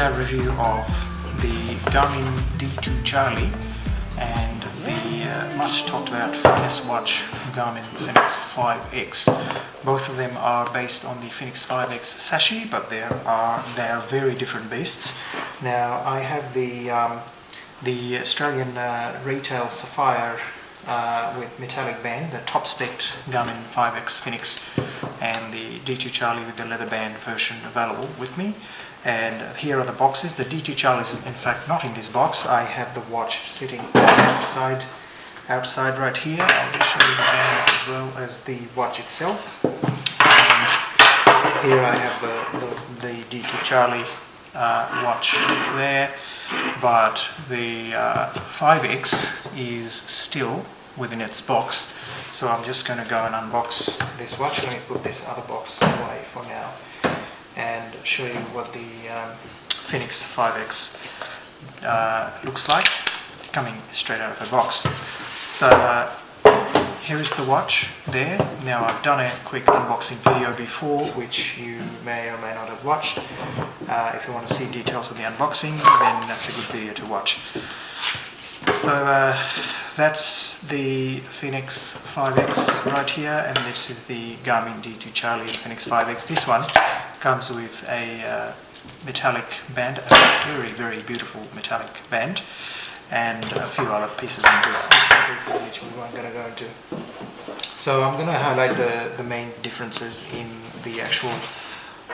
out review of the Garmin D2 Charlie and the much talked about fitness watch Garmin Fenix 5X. Both of them are based on the Fenix 5X Sashi, but they are very different beasts. Now I have the Australian retail Sapphire with metallic band, the top spec Garmin 5X Fenix, and the D2 Charlie with the leather band version available with me. And here are the boxes. The D2 Charlie is in fact not in this box. I have the watch sitting outside right here. I'll just show you the bands as well as the watch itself. And here I have the D2 Charlie watch there, but the 5X is still within its box. So I'm just going to go and unbox this watch. Let me put this other box away for now and show you what the Fenix 5X looks like, coming straight out of a box. So here is the watch there. Now I've done a quick unboxing video before, which you may or may not have watched. If you want to see details of the unboxing, then that's a good video to watch. So that's the Fenix 5X right here, and this is the Garmin D2 Charlie and Fenix 5X. This one comes with a metallic band, a very beautiful metallic band, and a few other pieces in this, pieces which we weren't going to go into. So I'm going to highlight the main differences in the actual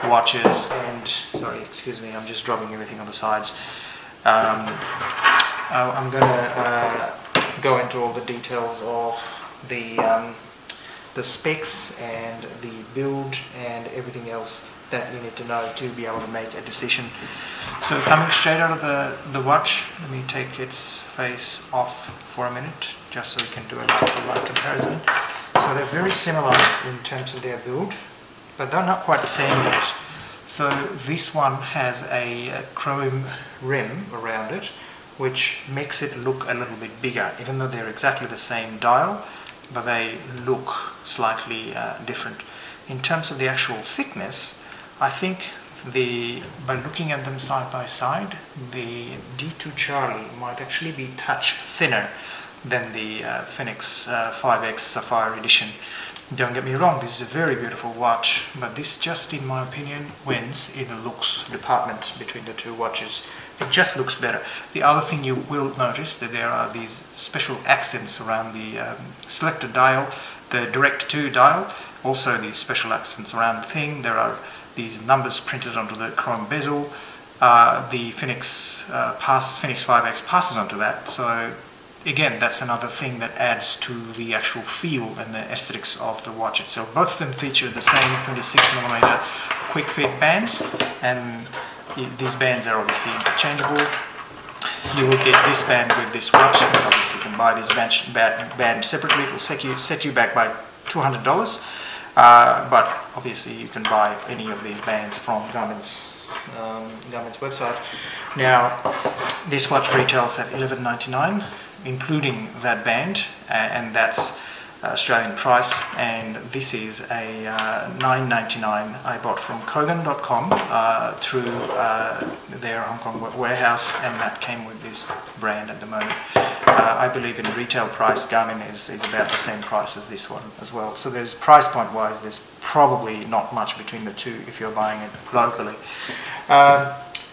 watches, and sorry, excuse me, I'm just dropping everything on the sides. I'm going to go into all the details of the specs and the build and everything else that you need to know to be able to make a decision. So coming straight out of the watch, let me take its face off for a minute just so we can do a like-for-like comparison. So they're very similar in terms of their build, but they're not quite the same yet. So this one has a chrome rim around it, which makes it look a little bit bigger, even though they're exactly the same dial, but they look slightly different. In terms of the actual thickness, I think by looking at them side by side, the D2 Charlie might actually be a touch thinner than the Fenix 5X Sapphire Edition. Don't get me wrong, this is a very beautiful watch, but this just, in my opinion, wins in the looks department between the two watches. It just looks better. The other thing you will notice that there are these special accents around the selector dial, the direct to dial, also these special accents around the thing. There are these numbers printed onto the chrome bezel. The Fenix 5X passes onto that, so again, that's another thing that adds to the actual feel and the aesthetics of the watch itself. Both of them feature the same 26mm quick fit bands, and these bands are obviously interchangeable. You will get this band with this watch, but obviously you can buy this band separately. It will set you back by $200, but obviously you can buy any of these bands from Garmin's website. Now, this watch retails at $11.99, including that band, and that's Australian price, and this is a $9.99 I bought from Kogan.com through their Hong Kong warehouse, and that came with this brand at the moment. I believe in retail price, Garmin is about the same price as this one as well. So there's price point wise, there's probably not much between the two if you're buying it locally.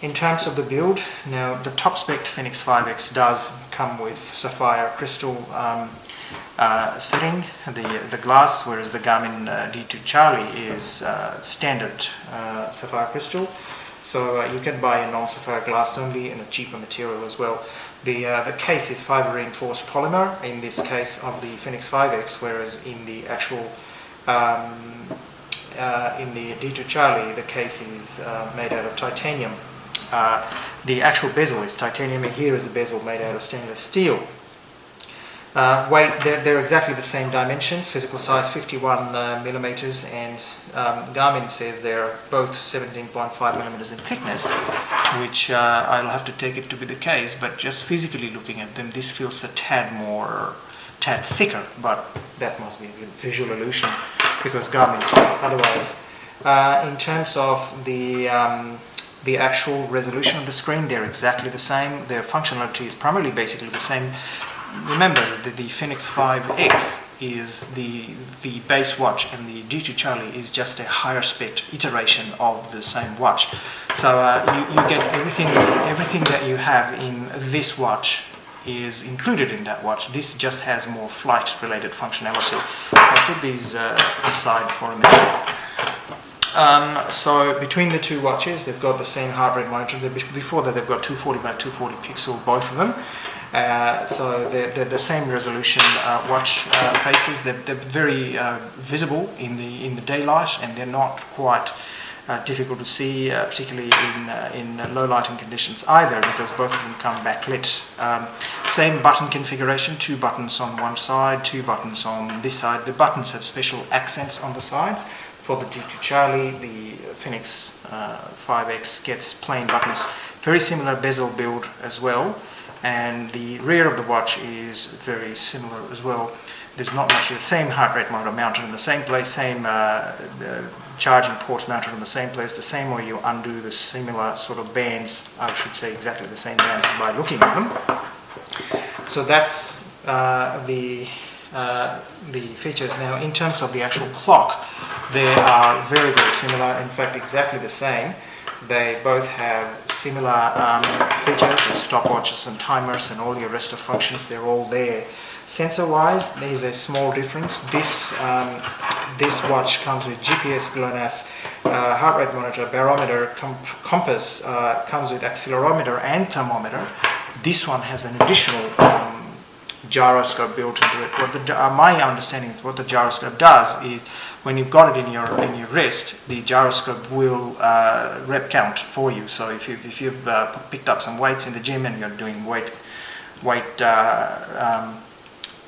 In terms of the build, now the top spec Fenix 5X does come with sapphire crystal setting, the glass, whereas the Garmin D2 Charlie is standard sapphire crystal. So you can buy a non-sapphire glass only in a cheaper material as well. The case is fiber reinforced polymer in this case of the Fenix 5X, whereas in the actual in the D2 Charlie the case is made out of titanium. The actual bezel is titanium, and here is the bezel made out of stainless steel. Weight, they're exactly the same dimensions, physical size 51mm, and Garmin says they're both 17.5mm in thickness, which I'll have to take it to be the case, but just physically looking at them, this feels a tad thicker, but that must be a visual illusion because Garmin says otherwise. In terms of the the actual resolution of the screen, they're exactly the same. Their functionality is primarily basically the same. Remember that the Fenix 5X is the base watch, and the D2 Charlie is just a higher spec iteration of the same watch. So you get everything that you have in this watch is included in that watch. This just has more flight related functionality. I'll put these aside for a minute. So between the two watches, they've got the same heart rate monitor. Before that, they've got 240 by 240 pixel, both of them. So they're the same resolution watch faces. They're very visible in the daylight, and they're not quite difficult to see, particularly in low lighting conditions either, because both of them come backlit. Same button configuration, 2 buttons on one side, 2 buttons on this side. The buttons have special accents on the sides. For the D2 Charlie, the Fenix 5X gets plain buttons. Very similar bezel build as well, and the rear of the watch is very similar as well. There's not much. The same heart rate monitor mounted in the same place, same charging ports mounted in the same place, the same way you undo the similar sort of bands, I should say exactly the same bands by looking at them. So that's the features. Now, in terms of the actual clock, they are very, very similar, in fact exactly the same. They both have similar features, the stopwatches and timers and all your rest of functions, they're all there. Sensor-wise, there's a small difference. This watch comes with GPS, GLONASS, heart rate monitor, barometer, compass, comes with accelerometer and thermometer. This one has an additional gyroscope built into it. My understanding is what the gyroscope does is, when you've got it in your wrist, the gyroscope will rep count for you. So if you've picked up some weights in the gym and you're doing weight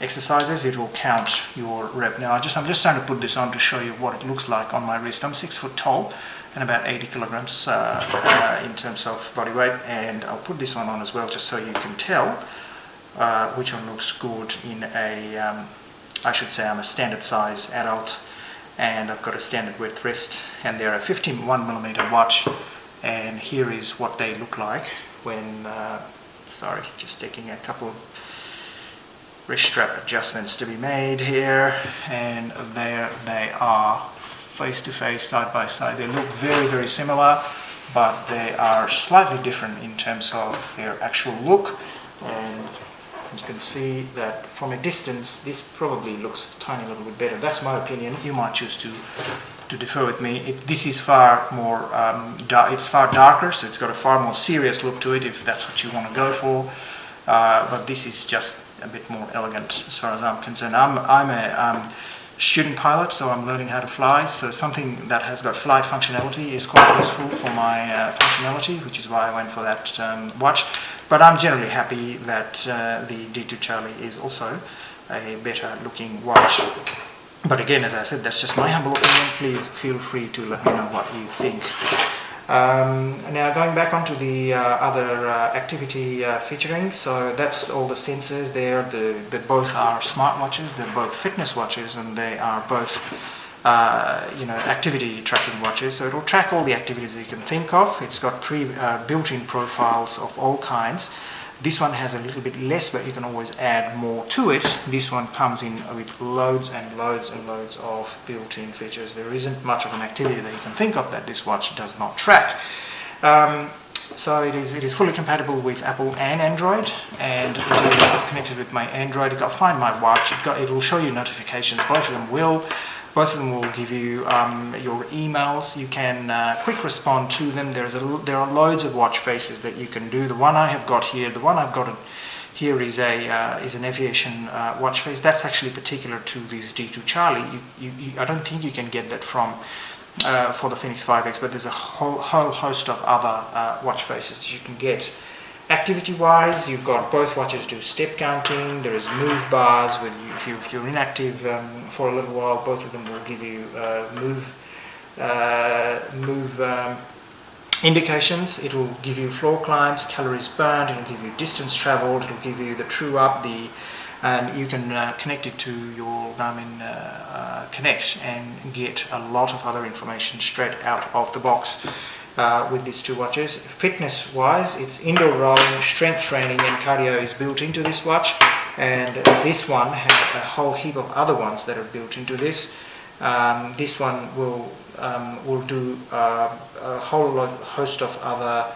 exercises, it will count your rep. Now I'm just trying to put this on to show you what it looks like on my wrist. I'm 6 foot tall and about 80 kilograms in terms of body weight, and I'll put this one on as well just so you can tell which one looks good in a, I should say I'm a standard size adult, and I've got a standard width wrist, and they're a 51mm watch, and here is what they look like when, sorry, just taking a couple wrist strap adjustments to be made here, and there they are, face to face, side by side. They look very, very similar, but they are slightly different in terms of their actual look, and you can see that from a distance this probably looks a tiny little bit better. That's my opinion. You might choose to defer with me. This is far more it's far darker, so it's got a far more serious look to it if that's what you want to go for, but this is just a bit more elegant as far as I'm concerned. I'm a student pilot, so I'm learning how to fly, so something that has got flight functionality is quite useful for my functionality, which is why I went for that watch. But I'm generally happy that the D2 Charlie is also a better looking watch. But again, as I said, that's just my humble opinion. Please feel free to let me know what you think. Now going back onto the other activity featuring, so that's all the sensors there. They both are smartwatches, they're both fitness watches, and they are both activity tracking watches. So it'll track all the activities that you can think of. It's got built-in profiles of all kinds. This one has a little bit less, but you can always add more to it. This one comes in with loads and loads and loads of built-in features. There isn't much of an activity that you can think of that this watch does not track. So it is fully compatible with Apple and Android, and it is connected with my Android. You've got Find My Watch. It will show you notifications. Both of them will. Both of them will give you your emails. You can quick respond to them. There are loads of watch faces that you can do. The one I have got here, here is an Aviation watch face. That's actually particular to this D2 Charlie. I don't think you can get that from for the Fenix 5X, but there's a whole host of other watch faces that you can get. Activity-wise, you've got both watches do step counting. There is move bars. If you're inactive for a little while, both of them will give you move indications. It will give you floor climbs, calories burned. It will give you distance traveled. It will give you the true up, and you can connect it to your Garmin Connect and get a lot of other information straight out of the box. with these two watches. Fitness wise, it's indoor rowing, strength training and cardio is built into this watch, and this one has a whole heap of other ones that are built into this. This one will do a whole host of other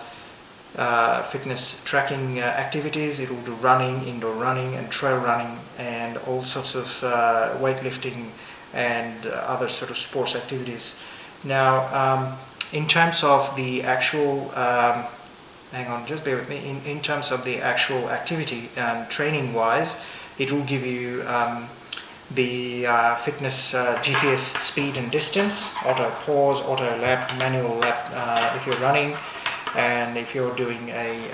fitness tracking activities. It will do running, indoor running and trail running and all sorts of weightlifting and other sort of sports activities. Now in terms of the actual hang on, just bear with me. In terms of the actual activity training wise, it will give you the fitness GPS speed and distance, auto pause, auto lap, manual lap if you're running, and if you're doing a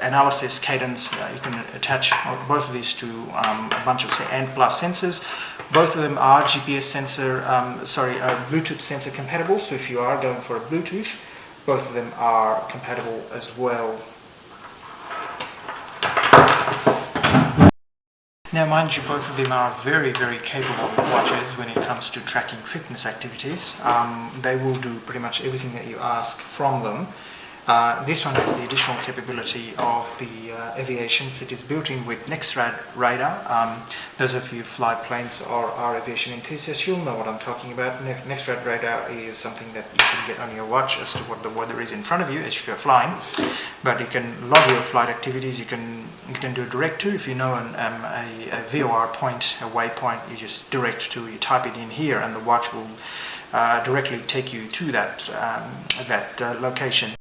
analysis cadence, you can attach both of these to a bunch of N+ sensors. Both of them are GPS sensor, Bluetooth sensor compatible. So if you are going for a Bluetooth, both of them are compatible as well. Now, mind you, both of them are very, very capable watches when it comes to tracking fitness activities. They will do pretty much everything that you ask from them. This one has the additional capability of the Aviation. It is built in with NextRad radar. Those of you who fly planes or are aviation enthusiasts, you'll know what I'm talking about. NextRad radar is something that you can get on your watch as to what the weather is in front of you as you're flying. But you can log your flight activities. You can do direct to. If you know a VOR point, a waypoint, you just direct to. You type it in here, and the watch will directly take you to that location.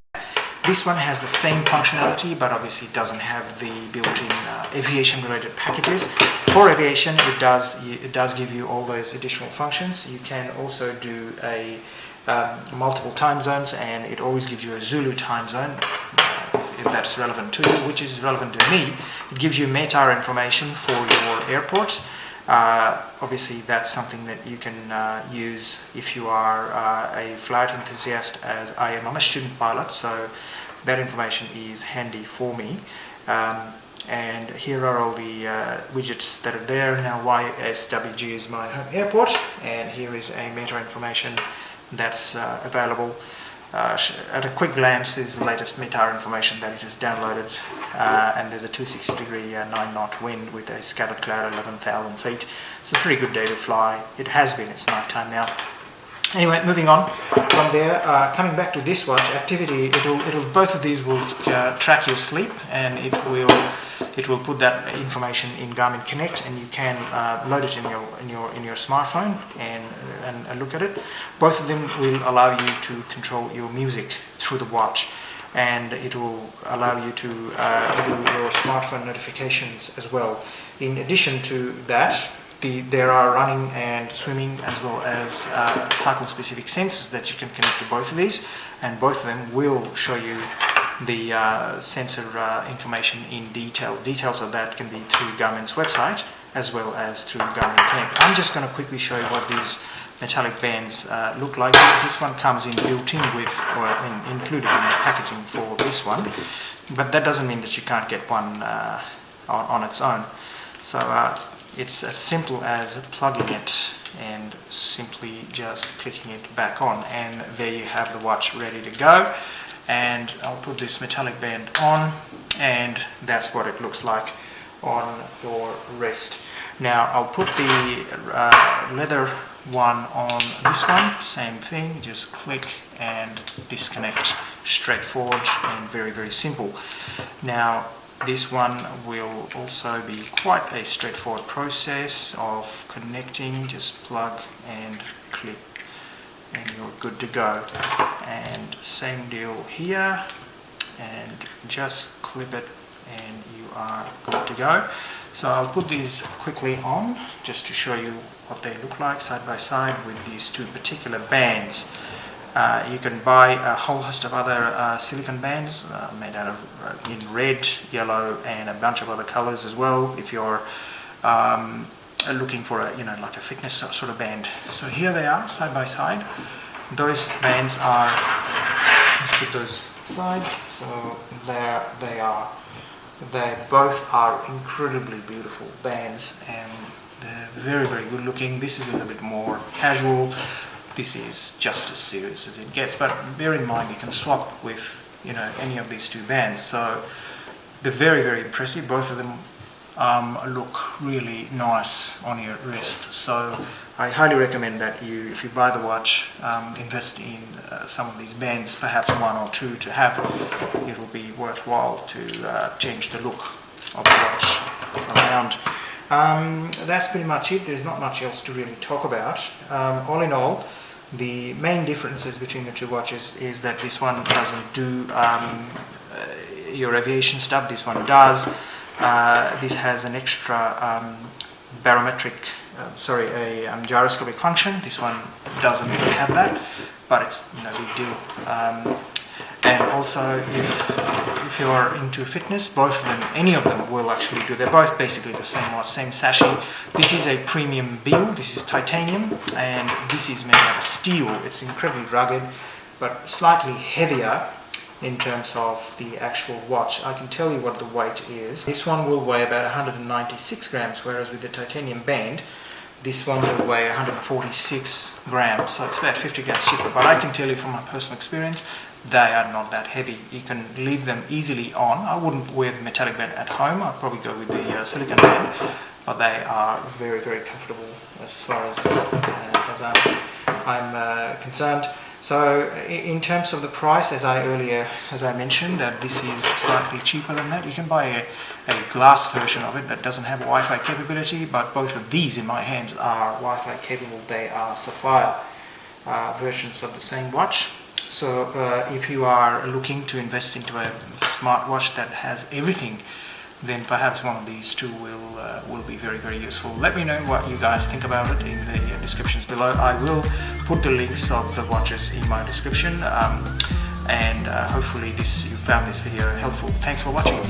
This one has the same functionality, but obviously doesn't have the built-in aviation-related packages. For aviation, it does give you all those additional functions. You can also do a multiple time zones, and it always gives you a Zulu time zone, if that's relevant to you, which is relevant to me. It gives you METAR information for your airports. Obviously, that's something that you can use if you are a flight enthusiast, as I am. I'm a student pilot, so that information is handy for me. And here are all the widgets that are there. Now, YSWG is my home airport, and here is a METAR information that's available. At a quick glance, there's the latest METAR information that it has downloaded, and there's a 260-degree 9-knot wind with a scattered cloud at 11,000 feet. It's a pretty good day to fly. It has been. It's night time now. Anyway, moving on from there, coming back to this watch activity, both of these will track your sleep, and it will put that information in Garmin Connect, and you can load it in your smartphone and look at it. Both of them will allow you to control your music through the watch, and it will allow you to do your smartphone notifications as well. In addition to that, there are running and swimming as well as cycle-specific sensors that you can connect to both of these, and both of them will show you the sensor information in detail. Details of that can be through Garmin's website as well as through Garmin Connect. I'm just going to quickly show you what these metallic bands look like. This one comes in built-in with, or included in the packaging for this one, but that doesn't mean that you can't get one on its own. So it's as simple as plugging it and simply just clicking it back on, and there you have the watch ready to go. And I'll put this metallic band on, and that's what it looks like on your wrist. Now I'll put the leather one on this one. Same thing, just click and disconnect. Straightforward and very, very simple. Now this one will also be quite a straightforward process of connecting. Just plug and click, and you're good to go. And same deal here, and just clip it and you are good to go. So I'll put these quickly on just to show you what they look like side by side with these two particular bands. You can buy a whole host of other silicone bands made out of in red, yellow and a bunch of other colors as well, if you're looking for a, like a fitness sort of band. So here they are side by side. Those bands are, let's put those aside. So there they are. They both are incredibly beautiful bands, and they're very, very good looking. This is a little bit more casual. this is just as serious as it gets. But bear in mind, you can swap with any of these two bands, so they're very, very impressive. Both of them look really nice on your wrist. So I highly recommend that if you buy the watch, invest in some of these bands, perhaps one or two to have. It will be worthwhile to change the look of the watch around. That's pretty much it. There's not much else to really talk about. All in all, the main differences between the two watches is that this one doesn't do your aviation stuff. This one does. This has an extra gyroscopic function. This one doesn't have that, but it's no big deal. And also, if you're into fitness, both of them, any of them will actually do. They're both basically the same watch, same sashi. This is a premium build. This is titanium, and this is made out of steel. It's incredibly rugged, but slightly heavier in terms of the actual watch. I can tell you what the weight is. This one will weigh about 196 grams, whereas with the titanium band, this one will weigh 146 grams, so it's about 50 grams cheaper. But I can tell you from my personal experience, they are not that heavy. You can leave them easily on. I wouldn't wear the metallic band at home. I'd probably go with the silicone band, but they are very, very comfortable as far as I'm concerned. So in terms of the price, as I mentioned, that this is slightly cheaper than that. You can buy a glass version of it that doesn't have Wi-Fi capability, but both of these in my hands are Wi-Fi capable. They are Sapphire versions of the same watch. So if you are looking to invest into a smartwatch that has everything, then perhaps one of these two will be very, very useful. Let me know what you guys think about it in the descriptions below. I will put the links of the watches in my description, and hopefully you found this video helpful. Thanks for watching.